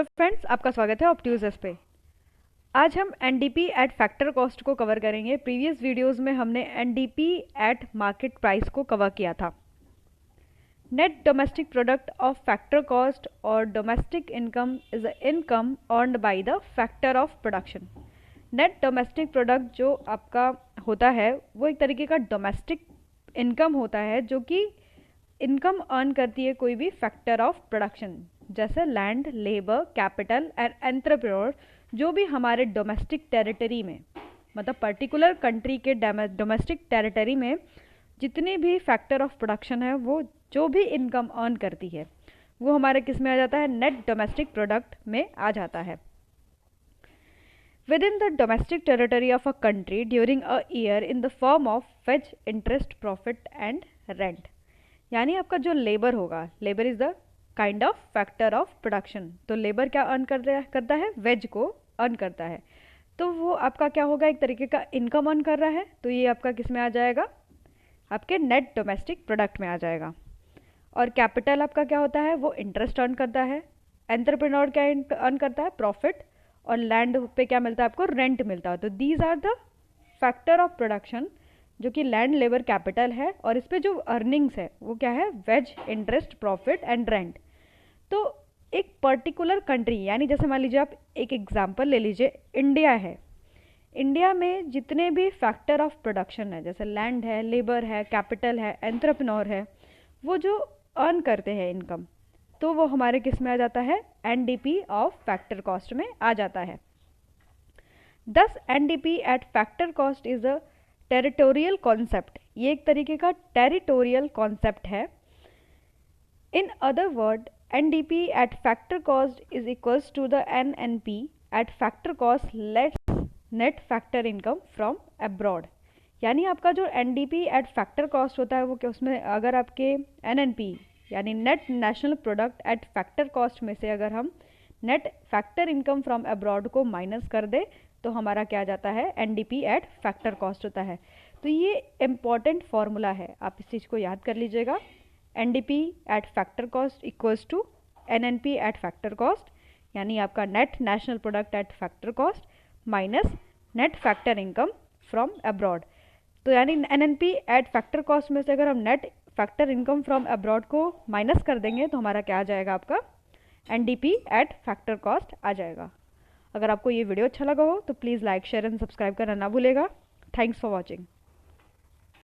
Hello friends, आपका स्वागत है ऑप्ट्यूजस पे। आज हम एनडीपी एट फैक्टर कॉस्ट को कवर करेंगे। प्रीवियस वीडियोस में हमने एनडीपी एट मार्केट प्राइस को कवर किया था। Net domestic product of factor cost और domestic income is a income earned by the factor of production. Net domestic product जो आपका होता है वो एक तरीके का डोमेस्टिक इनकम होता है जो कि इनकम अर्न करती है कोई भी फैक्टर ऑफ प्रोडक्शन, जैसे land, labour, capital and entrepreneur, जो भी हमारे डोमेस्टिक टेरिटरी में, मतलब पर्टिकुलर कंट्री के डोमेस्टिक टेरिटरी में जितनी भी फैक्टर ऑफ प्रोडक्शन है वो जो भी इनकम अर्न करती है वो हमारे किस में आ जाता है, नेट डोमेस्टिक प्रोडक्ट में आ जाता है। Within the domestic territory of a country during a year in the form of wage, interest, profit and rent। यानी आपका जो लेबर होगा, labour is the kind of factor of production. तो labour क्या earn करता है, वेज को earn करता है। तो वो आपका क्या होगा, एक तरीके का इनकम अर्न कर रहा है। तो ये आपका किस में आ जाएगा, आपके नेट डोमेस्टिक प्रोडक्ट में आ जाएगा। और कैपिटल आपका क्या होता है, वो इंटरेस्ट अर्न करता है। एंटरप्रेन्योर क्या अर्न करता है, प्रॉफिट। और लैंड पे क्या मिलता है आपको, रेंट मिलता है। तो these are the factor of production, जो कि लैंड, लेबर, कैपिटल है। और इस पे जो अर्निंग्स है वो क्या है, wage, interest, profit and rent. तो एक पर्टिकुलर कंट्री, यानी जैसे मान लीजिए आप एक एग्जांपल ले लीजिए, इंडिया है। इंडिया में जितने भी फैक्टर ऑफ प्रोडक्शन है, जैसे लैंड है, लेबर है, कैपिटल है, एंटरप्रेन्योर है, वो जो अर्न करते हैं इनकम, तो वो हमारे किस में आ जाता है, एनडीपी ऑफ फैक्टर कॉस्ट में आ जाता है। Thus NDP at factor cost is a territorial concept. ये एक तरीके का टेरिटोरियल कॉन्सेप्ट है। In other word, NDP at factor cost is equals to the NNP at factor cost less net factor income from abroad. यानी आपका जो NDP at factor cost होता है वो क्या, उसमें अगर आपके एनएनपी यानी net national product at factor cost में से अगर हम net factor income from abroad को माइनस कर दे तो हमारा क्या जाता है, एनडीपी एट फैक्टर कॉस्ट होता है। तो ये इम्पॉर्टेंट फॉर्मूला है, आप इस चीज़ को याद कर लीजिएगा। NDP at factor cost equals to NNP at factor cost, यानी आपका net national product at factor cost minus net factor income from abroad. तो यानी एनएनपी एट फैक्टर कॉस्ट में से अगर हम net factor income from abroad को minus कर देंगे तो हमारा क्या आ जाएगा, आपका एनडीपी एट फैक्टर कॉस्ट आ जाएगा। अगर आपको ये वीडियो अच्छा लगा हो तो please like, share and subscribe करना ना भूलेगा। Thanks for watching.